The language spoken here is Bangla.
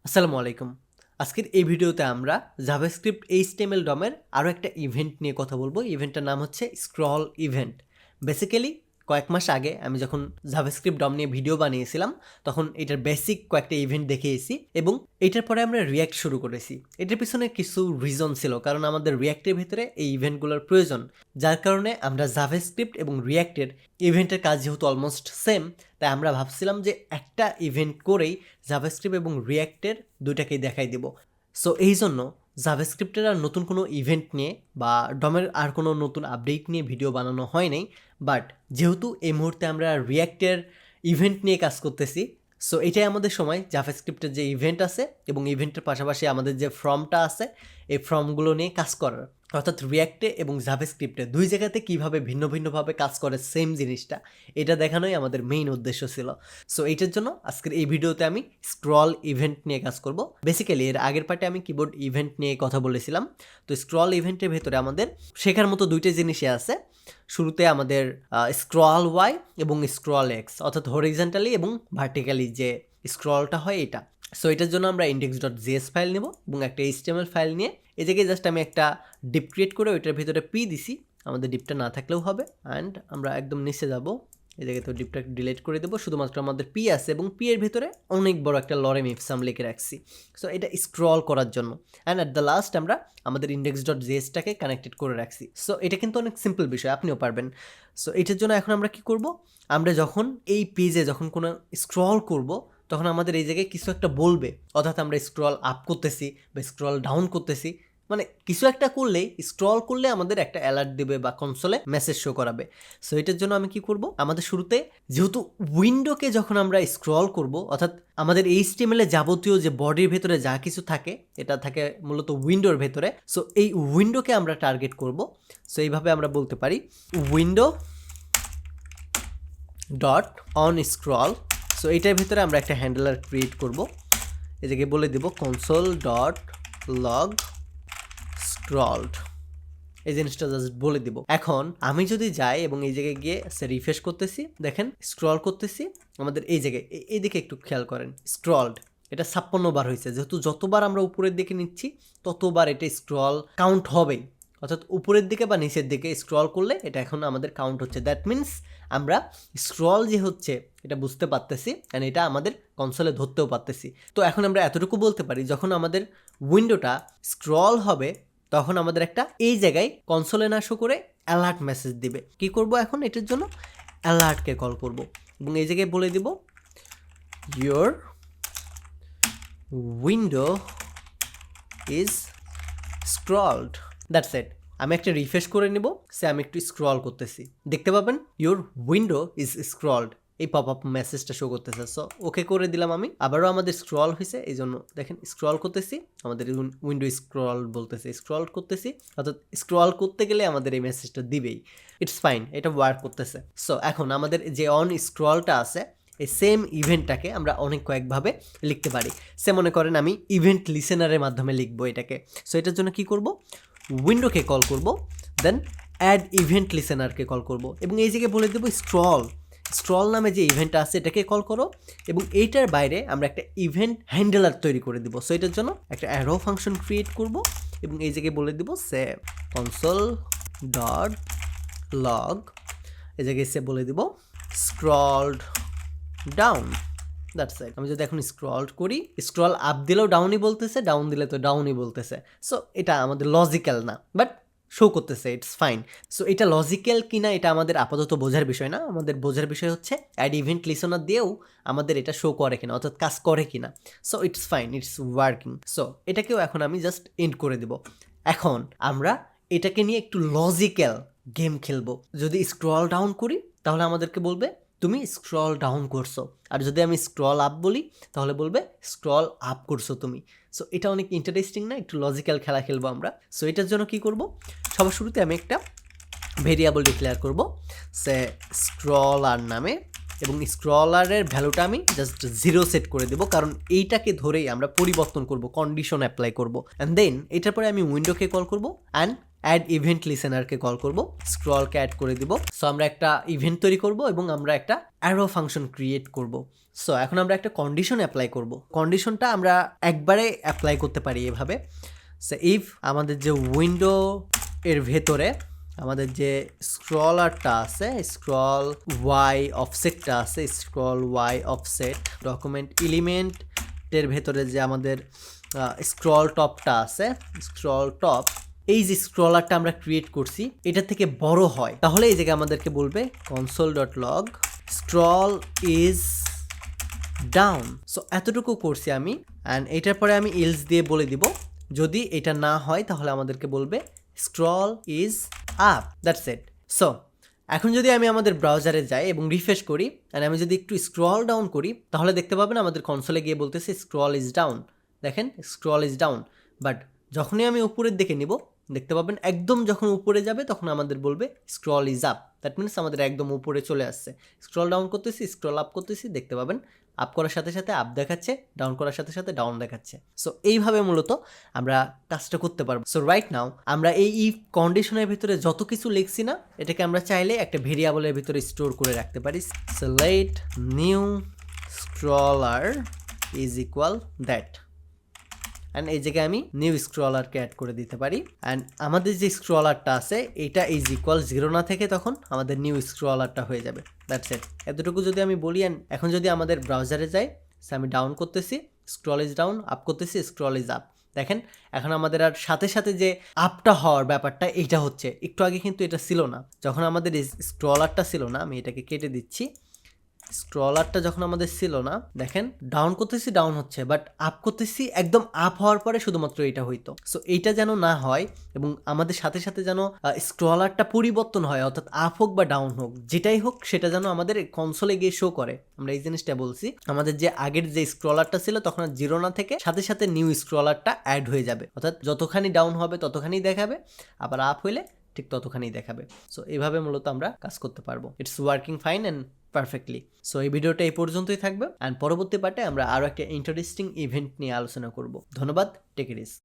আসসালামু আলাইকুম। আজকের এই ভিডিওতে আমরা জাভাস্ক্রিপ্ট এইচটিএমএল ডমের আরও একটা ইভেন্ট নিয়ে কথা বলবো। ইভেন্টটার নাম হচ্ছে স্ক্রল ইভেন্ট। বেসিক্যালি কয়েক মাস আগে আমি যখন জাভাস্ক্রিপ্ট ডম নিয়ে ভিডিও বানিয়েছিলাম তখন এটার বেসিক কয়েকটা ইভেন্ট দেখিয়েছি এবং এটার পরে আমরা রিয়্যাক্ট শুরু করেছি। এটার পিছনে কিছু রিজন ছিল, কারণ আমাদের রিয়্যাক্টের ভিতরে এই ইভেন্টগুলোর প্রয়োজন, যার কারণে আমরা জাভাস্ক্রিপ্ট এবং রিয়্যাক্টের ইভেন্টের কাজ যেহেতু অলমোস্ট সেম, তাই আমরা ভাবছিলাম যে একটা ইভেন্ট করেই জাভাস্ক্রিপ্ট এবং রিয়্যাক্টের দুইটাকেই দেখাই দিব। সো এই জন্য জাভাস্ক্রিপ্টের আর নতুন কোনো ইভেন্ট নিয়ে বা ডমের আর কোনো নতুন আপডেট নিয়ে ভিডিও বানানো হয় নাই। বাট যেহেতু এই মুহূর্তে আমরা রিয়্যাক্টের ইভেন্ট নিয়ে কাজ করতেছি, সো এটাই আমাদের সময় জাভাস্ক্রিপ্টের যে ইভেন্ট আছে এবং ইভেন্টের পাশাপাশি আমাদের যে ফর্মটা আছে এই ফর্মগুলো নিয়ে কাজ করার, অর্থাৎ রিয়্যাক্টে এবং জাভাস্ক্রিপ্টে দুই জায়গাতে কীভাবে ভিন্ন ভিন্নভাবে কাজ করে সেম জিনিসটা, এটা দেখানোই আমাদের মেইন উদ্দেশ্য ছিল। সো এইটার জন্য আজকের এই ভিডিওতে আমি স্ক্রল ইভেন্ট নিয়ে কাজ করব। বেসিক্যালি এর আগের পার্টে আমি কিবোর্ড ইভেন্ট নিয়ে কথা বলেছিলাম। তো স্ক্রল ইভেন্টের ভেতরে আমাদের শেখার মতো দুইটা জিনিসই আছে। শুরুতে আমাদের স্ক্রল ওয়াই এবং স্ক্রল এক্স, অর্থাৎ হরিজন্টালি এবং ভার্টিক্যালি যে স্ক্রলটা হয় এটা। সো এটার জন্য আমরা index.js ফাইল নেব এবং একটা HTML ফাইল নিয়ে এই জায়গায় জাস্ট আমি একটা ডিপ ক্রিয়েট করে ওইটার ভিতরে পি দিছি, আমাদের ডিপটা না থাকলেও হবে। অ্যান্ড আমরা একদম নিচে যাব, এই জায়গায় তো ডিপটা ডিলিট করে দেবো, শুধুমাত্র আমাদের পি আছে এবং পি এর ভিতরে অনেক বড় একটা লরেম ইফসাম লিখে রাখছি। সো এটা স্ক্রল করার জন্য। অ্যান্ড অ্যাট দ্য লাস্ট আমরা আমাদের index.jsটাকে কানেক্টেড করে রাখছি। সো এটা কিন্তু অনেক সিম্পল বিষয়, আপনিও পারবেন। সো এটার জন্য এখন আমরা কি করব, আমরা যখন এই পেজে যখন কোনো স্ক্রল করব তখন আমাদের এই জায়গায় কিছু একটা বলবে, অর্থাৎ আমরা স্ক্রল আপ করতেছি বা স্ক্রল ডাউন করতেছি, মানে কিছু একটা করলেই স্ক্রল করলে আমাদের একটা অ্যালার্ট দিবে বা কনসোলে মেসেজ শো করাবে। সো এটার জন্য আমি কি করব, আমাদের শুরুতে যেহেতু উইন্ডোকে যখন আমরা স্ক্রল করব, অর্থাৎ আমাদের HTML এ যাবতীয় যে বডির ভেতরে যা কিছু থাকে এটা থাকে মূলত উইন্ডোর ভেতরে। সো এই উইন্ডোকে আমরা টার্গেট করব। সো এইভাবে আমরা বলতে পারি window dot on scroll. So এইটার ভিতরে আমরা একটা হ্যান্ডলার ক্রিয়েট করব, এই জায়গায় বলে দেব কনসোল ডট লগ স্ক্রলড, এই জিনিসটা জাস্ট বলে দিব। এখন আমি যদি যাই এবং এই জায়গায় গিয়ে রিফ্রেশ করতেছি, দেখেন স্ক্রল করতেছি, আমাদের এই জায়গায় এইদিকে একটু খেয়াল করেন, স্ক্রলড এটা 56 বার হয়েছে। যেহেতু যতবার আমরা উপরের দিকে নিচ্ছি ততবার এটা স্ক্রল কাউন্ট হবেই, অর্থাৎ উপরের দিকে বা নিচের দিকে স্ক্রল করলে এটা এখন আমাদের কাউন্ট হচ্ছে। দ্যাট মিনস আমরা স্ক্রল যে হচ্ছে এটা বুঝতে পারতেছি অ্যান্ড এটা আমাদের কনসোলে ধরতেও পারতেছি। তো এখন আমরা এতটুকু বলতে পারি, যখন আমাদের উইন্ডোটা স্ক্রল হবে তখন আমাদের একটা এই জায়গায় কনসোলে না শো করে অ্যালার্ট মেসেজ দিবে। কি করব এখন, এটার জন্য অ্যালার্টকে কল করব এবং এই জায়গায় বলে দিব your window is scrolled. That's it. আমি একটা রিফ্রেশ করে নিব, সে আমি একটু স্ক্রল করতেছি, দেখতে পাবেন ইয়োর উইন্ডো ইজ স্ক্রলড, এই পপ আপ মেসেজটা শো করতেছে। সো ওকে করে দিলাম আমি, আবারও আমাদের স্ক্রল হয়েছে, এই জন্য দেখেন স্ক্রল করতেছি, আমাদের উইন্ডো স্ক্রল বলতেছে, স্ক্রল করতেছি, অর্থাৎ স্ক্রল করতে গেলে আমাদের এই মেসেজটা দিবেই। ইটস ফাইন, এটা ওয়ার্ক করতেছে। সো এখন আমাদের যে অন স্ক্রলটা আছে এই সেম ইভেন্টটাকে আমরা অনেক কয়েকভাবে লিখতে পারি। সে মনে করেন আমি ইভেন্ট লিসেনারের মাধ্যমে লিখবো এটাকে। সো এটার জন্য কি করব, উইন্ডোকে কল করব, দেন অ্যাড ইভেন্ট লিসেনারকে কল করব এবং এই জায়গায় বলে দেবো স্ক্রল নামে যে ইভেন্টটা আছে এটাকে কল করো এবং এইটার বাইরে আমরা একটা ইভেন্ট হ্যান্ডলার তৈরি করে দিব। সো এটার জন্য একটা অ্যারো ফাংশন ক্রিয়েট করব এবং এই জায়গায় বলে দিব সে কনসোল ডট লগ, এই জায়গায় সে বলে দিব স্ক্রলড ডাউন। That's it. আমি যদি এখন স্ক্রল করি, স্ক্রল আপ দিলেও ডাউনই বলতেছে, ডাউন দিলে তো ডাউনই বলতেছে। সো এটা আমাদের লজিক্যাল না, বাট শো করতেছে, ইটস ফাইন। সো এটা লজিক্যাল কিনা এটা আমাদের আপাতত বোঝার বিষয় না, আমাদের বোঝার বিষয় হচ্ছে অ্যাড ইভেন্ট লিসেনার দিয়েও আমাদের এটা শো করে কিনা, অর্থাৎ কাজ করে কিনা। So it's fine, it's working. So এটাকেও এখন আমি জাস্ট এন্ড করে দিব। এখন আমরা এটাকে নিয়ে একটু লজিক্যাল গেম খেলবো। যদি স্ক্রল ডাউন করি তাহলে আমাদেরকে বলবে তুমি স্ক্রল ডাউন করছো, আর যদি আমি স্ক্রল আপ বলি তাহলে বলবে স্ক্রল আপ করছো তুমি। সো এটা অনেক ইন্টারেস্টিং না, একটু লজিক্যাল খেলা খেলবো আমরা। সো এটার জন্য কি করব, সবার শুরুতে আমি একটা ভেরিয়েবল ডিক্লেয়ার করব সে স্ক্রলার নামে এবং স্ক্রলারের ভ্যালুটা আমি জাস্ট 0 সেট করে দেবো, কারণ এইটাকে ধরেই আমরা পরিবর্তন করব, কন্ডিশন অ্যাপ্লাই করব। অ্যান্ড দেন এটার পরে আমি উইন্ডোকে কল করব অ্যান্ড অ্যাড ইভেন্ট লিসেনারকে কল করব, স্ক্রলকে অ্যাড করে দিব। সো আমরা একটা ইভেন্ট তৈরি করব এবং আমরা একটা অ্যারো ফাংশন ক্রিয়েট করব। সো এখন আমরা একটা কন্ডিশন অ্যাপ্লাই করব। কন্ডিশনটা আমরা একবারে অ্যাপ্লাই করতে পারি এভাবে। সো ইফ আমাদের যে উইন্ডো এর ভেতরে আমাদের যে স্ক্রলারটা আছে, স্ক্রল ওয়াই অফসেটটা আছে, স্ক্রল ওয়াই অফসেট ডকুমেন্ট এলিমেন্টের ভেতরে যে আমাদের স্ক্রল টপটা আছে, স্ক্রল টপ, এই যে স্ক্রলারটা আমরা ক্রিয়েট করছি এটা থেকে বড় হয়, তাহলে এই জায়গায় আমাদেরকে বলবে console.log scroll is down। So এতটুকু করছি আমি, অ্যান্ড এটার পরে আমি ইলস দিয়ে বলে দিব যদি এটা না হয় তাহলে আমাদেরকে বলবে scroll is up, that's it. So এখন যদি আমি আমাদের ব্রাউজারে যাই এবং রিফ্রেশ করি অ্যান্ড আমি যদি একটু স্ক্রল ডাউন করি তাহলে দেখতে পাবেন আমাদের কনসোলে গিয়ে বলতেছে স্ক্রল ইজ ডাউন। দেখেন স্ক্রল ইজ ডাউন, বাট যখনই আমি উপরের দিকে নিব দেখতে পাবেন একদম যখন উপরে যাবে তখন আমাদের বলবে scroll is up, that means আমাদের একদম উপরে চলে আসছে। স্ক্রল ডাউন করতেছি, স্ক্রল আপ করতেছি, দেখতে পাবেন আপ করার সাথে সাথে আপ দেখাচ্ছে, ডাউন করার সাথে সাথে ডাউন দেখাচ্ছে। সো এইভাবে মূলত আমরা কাজটা করতে পারবো। সো রাইট নাও আমরা এই ইফ কন্ডিশনের ভিতরে যত কিছু লিখছি না, এটাকে আমরা চাইলে একটা ভেরিয়েবলের ভিতরে স্টোর করে রাখতে পারি। So let new scroller is equal that, and এই জায়গায় আমি নিউ স্ক্রলারকে অ্যাড করে দিতে পারি। অ্যান্ড আমাদের যে স্ক্রলারটা আছে এটা ইজ ইকুয়াল 0 না থেকে তখন আমাদের নিউ স্ক্রলারটা হয়ে যাবে, দ্যাটস ইট। এতটুকু যদি আমি বলি, অ্যান্ড এখন যদি আমাদের ব্রাউজারে যাই, আমি ডাউন করতেছি, স্ক্রল ইজ ডাউন, আপ করতেছি, স্ক্রল ইজ আপ। দেখেন এখন আমাদের আর সাথে সাথে যে আপটা হওয়ার ব্যাপারটা এইটা হচ্ছে, একটু আগে কিন্তু এটা ছিল না। যখন আমাদের স্ক্রলারটা ছিল না, আমি এটাকে কেটে দিচ্ছি, স্ক্রলারটা যখন আমাদের ছিল না, দেখেন ডাউন করতেছি ডাউন হচ্ছে, বাট আপ করতেছি একদম আপ হওয়ার পরে শুধুমাত্র এটা হইতো। সো এইটা যেন না হয় এবং আমাদের সাথে সাথে যেন স্ক্রলারটা পরিবর্তন হয়, অর্থাৎ আপ হোক বা ডাউন হোক যেটাই হোক সেটা যেন আমাদের কনসোলে গিয়ে শো করে। আমরা এই জিনিসটা বলছি, আমাদের যে আগের যে স্ক্রলারটা ছিল তখন 0 না থেকে সাথে সাথে নিউ স্ক্রলারটা অ্যাড হয়ে যাবে, অর্থাৎ যতখানি ডাউন হবে ততখানি দেখাবে, আবার আপ হইলে ঠিক ততখানি দেখাবে। সো এইভাবে মূলত আমরা কাজ করতে পারবো। It's working fine and perfectly. So এই ভিডিওটা এই পর্যন্তই থাকবে, অ্যান্ড পরবর্তী পার্টে আমরা আরও একটা ইন্টারেস্টিং ইভেন্ট নিয়ে আলোচনা করব। ধন্যবাদ, টেক ইট ইজি।